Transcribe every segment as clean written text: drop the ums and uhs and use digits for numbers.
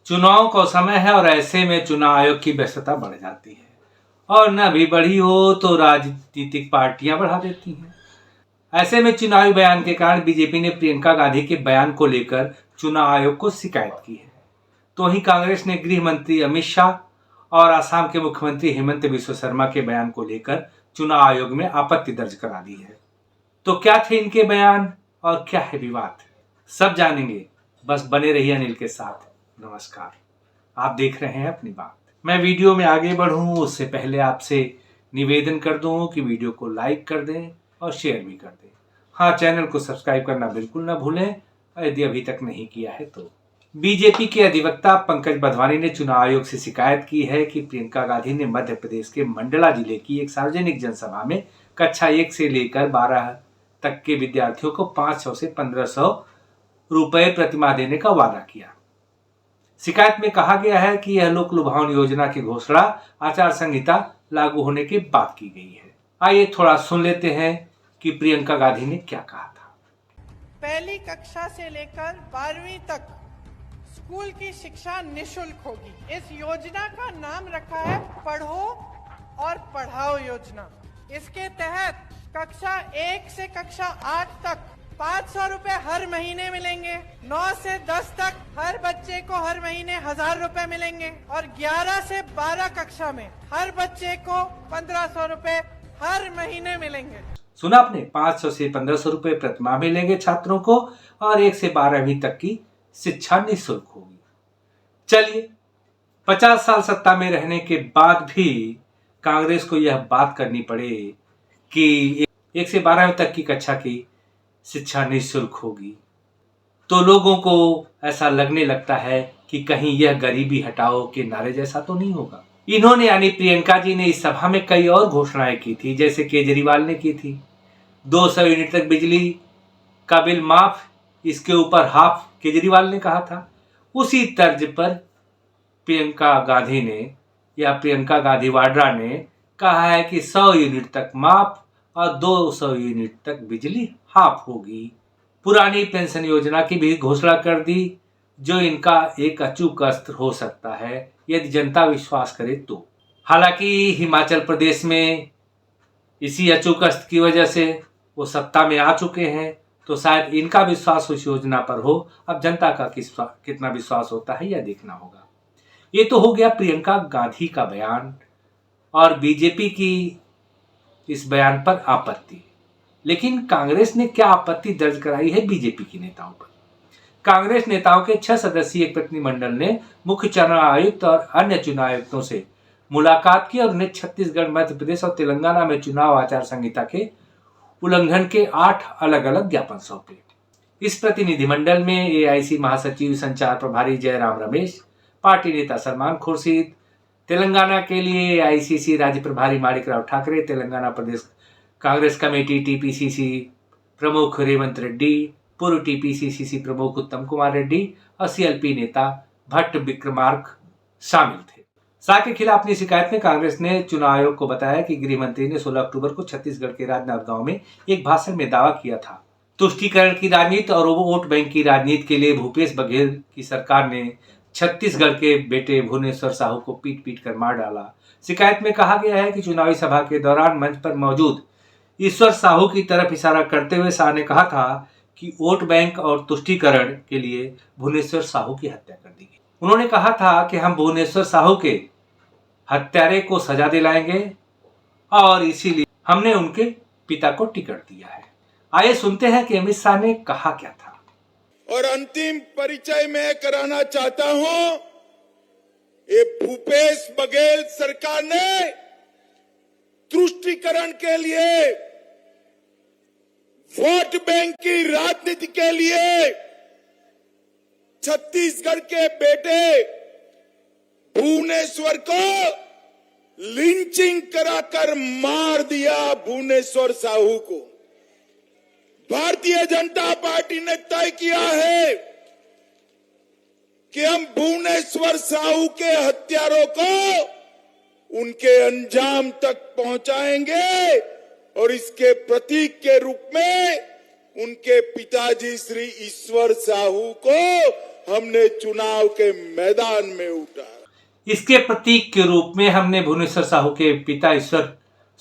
चुनाव का समय है और ऐसे में चुनाव आयोग की व्यस्तता बढ़ जाती है और न भी बढ़ी हो तो राजनीतिक पार्टियां बढ़ा देती हैं। ऐसे में चुनावी बयान के कारण बीजेपी ने प्रियंका गांधी के बयान को लेकर चुनाव आयोग को शिकायत की है। तो वहीं कांग्रेस ने गृह मंत्री अमित शाह और असम के मुख्यमंत्री हेमंत बिस्वा शर्मा के बयान को लेकर चुनाव आयोग में आपत्ति दर्ज करा दी है। तो क्या थे इनके बयान और क्या है विवाद, सब जानेंगे। बस बने रहिए अनिल के साथ। नमस्कार, आप देख रहे हैं अपनी बात। मैं वीडियो में आगे बढ़ूं उससे पहले आपसे निवेदन कर दूं कि वीडियो को लाइक कर दें और शेयर भी कर दें। हाँ, चैनल को सब्सक्राइब करना बिल्कुल ना भूलें यदि अभी तक नहीं किया है तो। बीजेपी के अधिवक्ता पंकज बधवानी ने चुनाव आयोग से शिकायत की है कि प्रियंका गांधी ने मध्य प्रदेश के मंडला जिले की एक सार्वजनिक जनसभा में कक्षा 1 से लेकर 12 तक के विद्यार्थियों को 500 से 1500 रुपए प्रतिमाह देने का वादा किया। शिकायत में कहा गया है कि यह लोक लुभावन योजना की घोषणा आचार संहिता लागू होने के बाद की गई है। आइए थोड़ा सुन लेते हैं कि प्रियंका गांधी ने क्या कहा था। पहली कक्षा से लेकर 12वीं तक स्कूल की शिक्षा निशुल्क होगी। इस योजना का नाम रखा है पढ़ो और पढ़ाओ योजना। इसके तहत कक्षा 1 से कक्षा 8 तक 500 रुपए हर महीने मिलेंगे। 9 से 10 तक हर बच्चे को हर महीने 1000 रुपए मिलेंगे और 11 से 12 कक्षा में हर बच्चे को 1500 रुपए हर महीने मिलेंगे। सुना आपने, 500 से 1500 रुपए प्रतिमाह मिलेंगे छात्रों को और 1 से 12वीं तक की शिक्षा निःशुल्क होगी। चलिए, 50 साल सत्ता में रहने के बाद भी कांग्रेस को यह बात करनी पड़े कि 1 से 12वीं तक की कक्षा की शिक्षा निःशुल्क होगी, तो लोगों को ऐसा लगने लगता है कि कहीं यह गरीबी हटाओ के नारे जैसा तो नहीं होगा। इन्होंने यानी प्रियंका जी ने इस सभा में कई और घोषणाएं की थी, जैसे केजरीवाल ने की थी 200 यूनिट तक बिजली का बिल माफ, इसके ऊपर हाफ केजरीवाल ने कहा था। उसी तर्ज पर प्रियंका गांधी ने या प्रियंका गांधी वाड्रा ने कहा है कि 100 यूनिट तक माफ और 200 यूनिट तक बिजली हाफ होगी। पुरानी पेंशन योजना की भी घोषणा कर दी, जो इनका एक अचूक अस्त्र हो सकता है यदि जनता विश्वास करे तो। हालांकि हिमाचल प्रदेश में इसी अचूक अस्त्र की वजह से वो सत्ता में आ चुके हैं, तो शायद इनका विश्वास उस योजना पर हो। अब जनता का कितना विश्वास होता है यह देखना होगा। ये तो हो गया प्रियंका गांधी का बयान और बीजेपी की इस बयान पर आपत्ति। लेकिन कांग्रेस ने क्या आपत्ति दर्ज कराई है बीजेपी के नेताओं पर। कांग्रेस नेताओं के 6 सदस्यीय एक प्रतिनिधिमंडल ने मुख्य चुनाव आयुक्त और अन्य चुनाव आयुक्तों से मुलाकात की और उन्हें छत्तीसगढ़, मध्य प्रदेश और तेलंगाना में चुनाव आचार संहिता के उल्लंघन के 8 अलग अलग ज्ञापन सौंपे। इस प्रतिनिधिमंडल में एआईसी महासचिव संचार प्रभारी जयराम रमेश, पार्टी नेता सलमान खुर्शीद, तेलंगाना के लिए एआईसीसी राज्य प्रभारी माणिकराव ठाकरे, तेलंगाना प्रदेश कांग्रेस कमेटी टीपीसीसी प्रमुख रेवंत रेड्डी, पूर्व टीपीसीसी प्रमुख उत्तम कुमार रेड्डी और सीएलपी नेता भट्ट विक्रमार्क शामिल थे। शाह के खिलाफ अपनी शिकायत में कांग्रेस ने चुनाव आयोग को बताया कि गृह मंत्री ने 16 अक्टूबर को छत्तीसगढ़ के राजनांदगांव में एक भाषण में दावा किया था तुष्टीकरण की राजनीति और वोट बैंक की राजनीति के लिए भूपेश बघेल की सरकार ने छत्तीसगढ़ के बेटे भुवनेश्वर साहू को पीट पीट कर मार डाला। शिकायत में कहा गया है कि चुनावी सभा के दौरान मंच पर मौजूद ईश्वर साहू की तरफ इशारा करते हुए शाह ने कहा था कि वोट बैंक और तुष्टीकरण के लिए भुवनेश्वर साहू की हत्या कर दी गई। उन्होंने कहा था कि हम भुवनेश्वर साहू के हत्यारे को सजा दिलाएंगे और इसीलिए हमने उनके पिता को टिकट दिया है। आइए सुनते हैं कि अमित शाह ने कहा क्या था। और अंतिम परिचय मैं कराना चाहता हूं, ये भूपेश बघेल सरकार ने तुष्टीकरण के लिए, वोट बैंक की राजनीति के लिए छत्तीसगढ़ के बेटे भुवनेश्वर को लिंचिंग कराकर मार दिया। भुवनेश्वर साहू को भारतीय जनता पार्टी ने तय किया है कि हम भुवनेश्वर साहू के हत्यारों को उनके अंजाम तक पहुंचाएंगे और इसके प्रतीक के रूप में उनके पिताजी श्री ईश्वर साहू को हमने चुनाव के मैदान में उतारा। इसके प्रतीक के रूप में हमने भुवनेश्वर साहू के पिता ईश्वर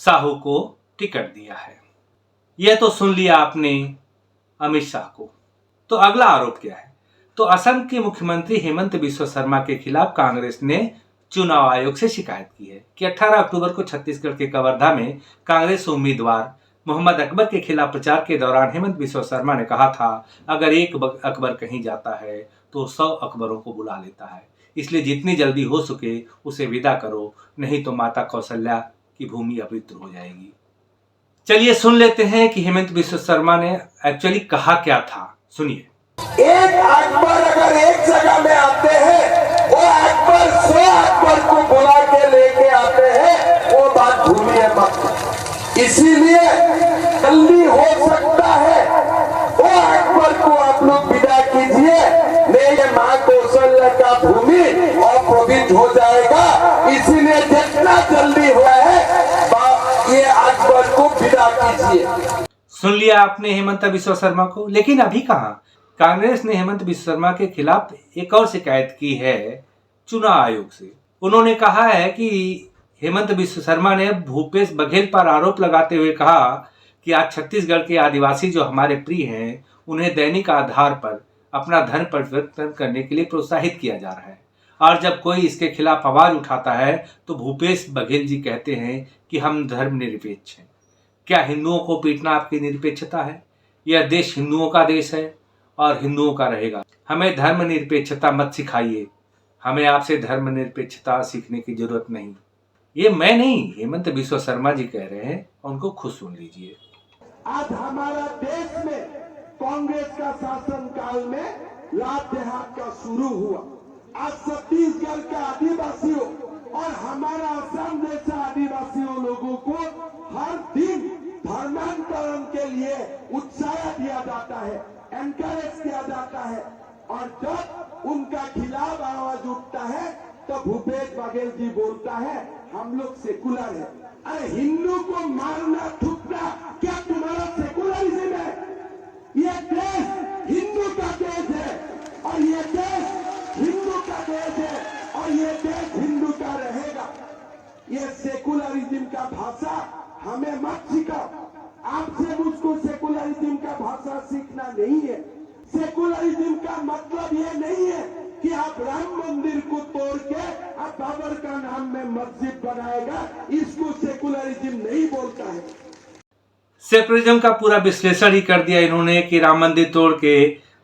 साहू को टिकट दिया है। यह तो सुन लिया आपने अमित शाह को। तो अगला आरोप क्या है? तो असम के मुख्यमंत्री हेमंत बिस्वा शर्मा के खिलाफ कांग्रेस ने चुनाव आयोग से शिकायत की है कि 18 अक्टूबर को छत्तीसगढ़ के कवर्धा में कांग्रेस उम्मीदवार मोहम्मद अकबर के खिलाफ प्रचार के दौरान हेमंत बिस्वा शर्मा ने कहा था, अगर एक अकबर कहीं जाता है तो 100 अकबरों को बुला लेता है, इसलिए जितनी जल्दी हो सके उसे विदा करो, नहीं तो माता कौशल्या की भूमि अपवित्र हो जाएगी। चलिए सुन लेते हैं कि हेमंत बिस्वा शर्मा ने एक्चुअली कहा क्या था। सुनिए। एक अकबर अगर एक जगह में आते हैं, वो अकबर 100 अकबर को बुला के लेके आते हैं, वो बात भूलिए मत। इसीलिए जल्दी हो सकता है, वो अकबर को आप लोग विदा कीजिए, नहीं मां कौशल्या का भूमि अपवित्र हो जाएगा। इसीलिए जितना जल्दी हुआ है ये अकबर को विदा कीजिए। सुन लिया आपने हेमंत बिस्वा शर्मा को। लेकिन अभी कहां? कांग्रेस ने हेमंत बिस्वा शर्मा के खिलाफ एक और शिकायत की है चुनाव आयोग से। उन्होंने कहा है कि हेमंत बिस्वा शर्मा ने भूपेश बघेल पर आरोप लगाते हुए कहा कि आज छत्तीसगढ़ के आदिवासी जो हमारे प्रिय हैं, उन्हें दैनिक आधार पर अपना धर्म परिवर्तन करने के लिए प्रोत्साहित किया जा रहा है, और जब कोई इसके खिलाफ आवाज उठाता है तो भूपेश बघेल जी कहते हैं कि हम धर्मनिरपेक्ष हैं। क्या हिंदुओं को पीटना आपकी निरपेक्षता है? यह देश हिंदुओं का देश है और हिंदुओं का रहेगा। हमें धर्मनिरपेक्षता मत सिखाइए, हमें आपसे धर्मनिरपेक्षता सीखने की जरूरत नहीं। ये मैं नहीं, हेमंत बिस्वा शर्मा जी कह रहे हैं, उनको खुद सुन लीजिए। आज हमारा देश में कांग्रेस का शासन काल में लात देहात का शुरू हुआ। आज छत्तीसगढ़ के आदिवासियों और हमारा असम जैसे आदिवासियों लोगों को हर दिन धर्मांतरण के लिए उत्साह दिया जाता है, एनकरेज किया जाता है, और जब उनका खिलाफ आवाज उठता है तो भूपेश बघेल जी बोलता है हम लोग सेकुलर है। अरे हिंदू को मारना थूकना क्या तुम्हारा सेकुलरिज्म है? ये देश हिंदू का देश है और ये देश हिंदू का देश है और ये देश हिंदू का रहेगा। ये सेकुलरिज्म का भाषा हमें मत सिखाओ। आपसे मुझको सेकुलरिज्म का भाषा सीखना नहीं है। सेकुलरिज्म का मतलब ये नहीं है कि आप राम मंदिर को तोड़ के आप बाबर का नाम में मस्जिद बनाएगा, इसको सेकुलरिज्म नहीं बोलता है। सेकुलरिज्म का पूरा विश्लेषण ही कर दिया इन्होंने कि राम मंदिर तोड़ के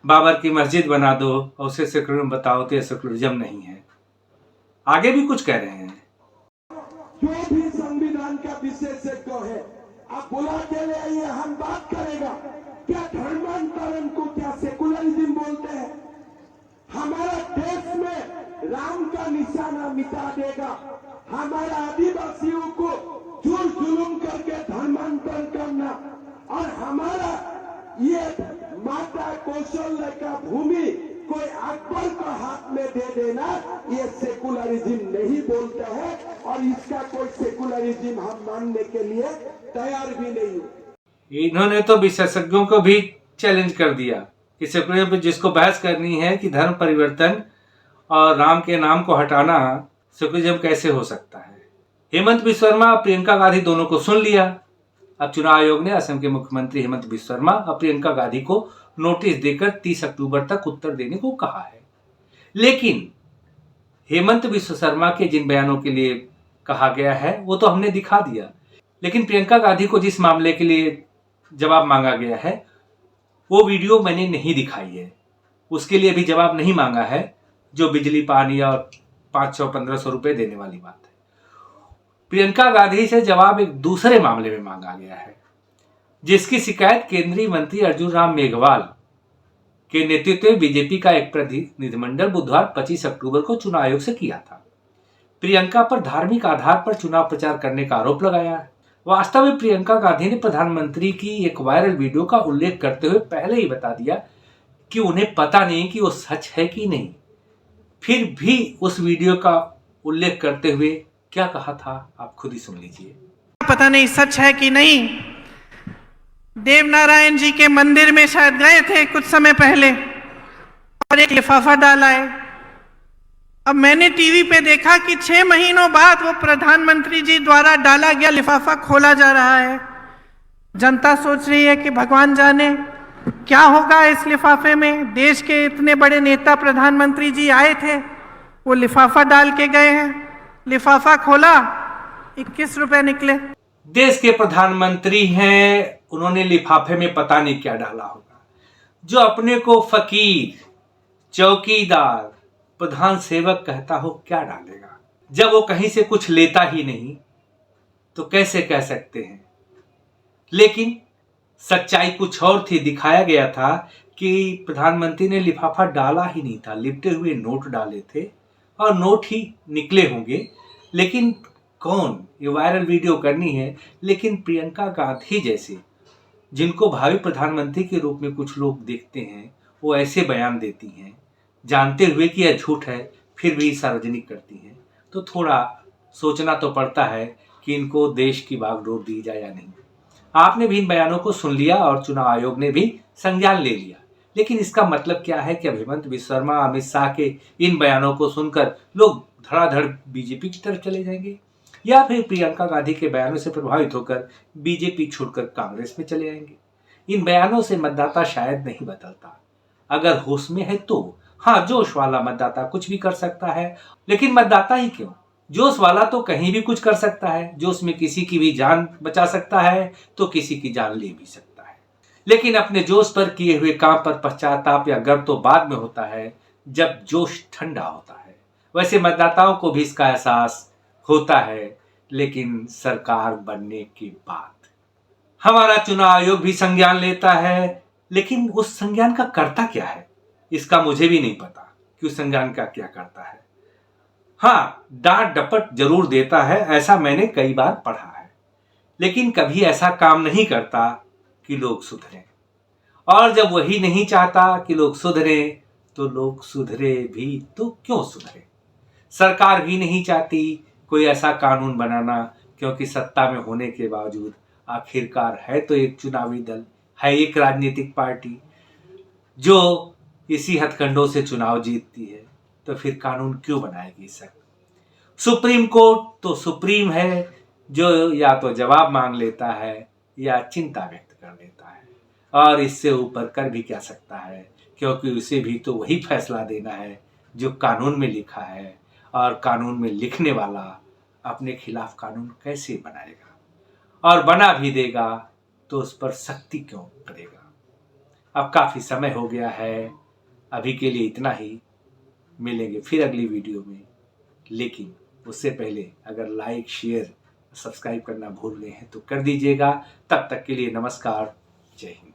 बाबर की मस्जिद बना दो और उसे सेकुलरिज्म बताओ, तो यह सेकुलरिज्म नहीं है। आगे भी कुछ कह रहे हैं। जो भी संविधान का विशेषज्ञ है आप बुला के ले आइए, हम बात करेगा। क्या धर्मांतरण को क्या सेकुलरिज्म बोलते हैं? हमारा देश में राम का निशाना मिटा देगा, हमारा आदिवासियों को जुर्म जुलुम करके धर्मांतरण करना और हमारा ये माता कौशल्या का भूमि कोई अकबर को हाथ में दे देना, ये सेकुलरिज्म नहीं बोलता है और इसका कोई सेकुलरिज्म हम मानने के लिए तैयार भी नहीं हो। इन्होंने तो विशेषज्ञों को भी चैलेंज कर दिया कि सेकुलरिज्म पे जिसको बहस करनी है कि धर्म परिवर्तन और राम के नाम को हटाना सेकुलरिज्म कैसे हो सकता है। हेमंत बिस्वा शर्मा और प्रियंका गांधी दोनों को सुन लिया। अब चुनाव आयोग ने असम के मुख्यमंत्री हेमंत बिस्वा शर्मा और प्रियंका गांधी को नोटिस देकर 30 अक्टूबर तक उत्तर देने को कहा है। लेकिन हेमंत बिस्वा शर्मा के जिन बयानों के लिए कहा गया है वो तो हमने दिखा दिया, लेकिन प्रियंका गांधी को जिस मामले के लिए जवाब मांगा गया है वो वीडियो मैंने नहीं दिखाई है। उसके लिए भी जवाब नहीं मांगा है, जो बिजली पानी और 500-1500 रुपए देने वाली बात है। प्रियंका गांधी से जवाब एक दूसरे मामले में मांगा गया है, जिसकी शिकायत केंद्रीय मंत्री अर्जुन राम मेघवाल के नेतृत्व में बीजेपी का एक प्रतिनिधिमंडल बुधवार 25 अक्टूबर को चुनाव आयोग से किया था। प्रियंका पर धार्मिक आधार पर चुनाव प्रचार करने का आरोप लगाया है। वास्तव में प्रियंका गांधी ने प्रधानमंत्री की एक वायरल वीडियो का उल्लेख करते हुए पहले ही बता दिया कि उन्हें पता नहीं कि वो सच है कि नहीं। फिर भी उस वीडियो का उल्लेख करते हुए क्या कहा था आप खुद ही सुन लीजिए। पता नहीं सच है कि नहीं, देवनारायण जी के मंदिर में शायद गए थे कुछ समय पहले और एक लिफाफा डाला है। अब मैंने टीवी पे देखा कि 6 महीनों बाद वो प्रधानमंत्री जी द्वारा डाला गया लिफाफा खोला जा रहा है। जनता सोच रही है कि भगवान जाने क्या होगा इस लिफाफे में। देश के इतने बड़े नेता प्रधानमंत्री जी आए थे, वो लिफाफा डाल के गए हैं। लिफाफा खोला, 21 रुपए निकले। देश के प्रधानमंत्री हैं, उन्होंने लिफाफे में पता नहीं क्या डाला होगा। जो अपने को फकीर, चौकीदार, प्रधान सेवक कहता हो, क्या डालेगा? जब वो कहीं से कुछ लेता ही नहीं तो कैसे कह सकते हैं। लेकिन सच्चाई कुछ और थी। दिखाया गया था कि प्रधानमंत्री ने लिफाफा डाला ही नहीं था, लिपटे हुए नोट डाले थे और नोट ही निकले होंगे। लेकिन कौन, ये वायरल वीडियो करनी है, लेकिन प्रियंका गांधी जैसे जिनको भावी प्रधानमंत्री के रूप में कुछ लोग देखते हैं, वो ऐसे बयान देती हैं, जानते हुए कि यह झूठ है फिर भी सार्वजनिक करती हैं। तो थोड़ा सोचना तो पड़ता है कि इनको देश की बागडोर दी जाए या नहीं। आपने भी इन बयानों को सुन लिया और चुनाव आयोग ने भी संज्ञान ले लिया। लेकिन इसका मतलब क्या है कि हेमंत बिस्वा शर्मा, अमित शाह के इन बयानों को सुनकर लोग धड़ाधड़ बीजेपी की तरफ चले जाएंगे, या फिर प्रियंका गांधी के बयानों से प्रभावित होकर बीजेपी छोड़कर कांग्रेस में चले आएंगे? इन बयानों से मतदाता शायद नहीं बदलता। अगर होश में है तो हाँ, जोश वाला मतदाता कुछ भी कर सकता है। लेकिन मतदाता ही क्यों, जोश वाला तो कहीं भी कुछ कर सकता है। जोश में किसी की भी जान बचा सकता है तो किसी की जान ले भी सकता है। लेकिन अपने जोश पर किए हुए काम पर पश्चाताप या गर्व तो बाद में होता है, जब जोश ठंडा होता है। वैसे मतदाताओं को भी इसका एहसास होता है, लेकिन सरकार बनने के बाद। हमारा चुनाव आयोग भी संज्ञान लेता है, लेकिन उस संज्ञान का करता क्या है इसका मुझे भी नहीं पता कि उस संज्ञान का क्या करता है। हाँ, डांट डपट जरूर देता है, ऐसा मैंने कई बार पढ़ा है। लेकिन कभी ऐसा काम नहीं करता कि लोग सुधरें। और जब वही नहीं चाहता कि लोग सुधरें, तो लोग सुधरे भी तो क्यों सुधरे? सरकार भी नहीं चाहती कोई ऐसा कानून बनाना, क्योंकि सत्ता में होने के बावजूद आखिरकार है तो एक चुनावी दल, है एक राजनीतिक पार्टी जो इसी हथकंडों से चुनाव जीतती है। तो फिर कानून क्यों बनाएगी सर? सुप्रीम कोर्ट तो सुप्रीम है, जो या तो जवाब मांग लेता है या चिंता व्यक्त कर देता है, और इससे ऊपर कर भी क्या सकता है, क्योंकि उसे भी तो वही फैसला देना है जो कानून में लिखा है। और कानून में लिखने वाला अपने खिलाफ कानून कैसे बनाएगा, और बना भी देगा तो उस पर सख्ती क्यों करेगा? अब काफ़ी समय हो गया है, अभी के लिए इतना ही। मिलेंगे फिर अगली वीडियो में, लेकिन उससे पहले अगर लाइक, शेयर, सब्सक्राइब करना भूल गए हैं तो कर दीजिएगा। तब तक के लिए नमस्कार, जय हिंद।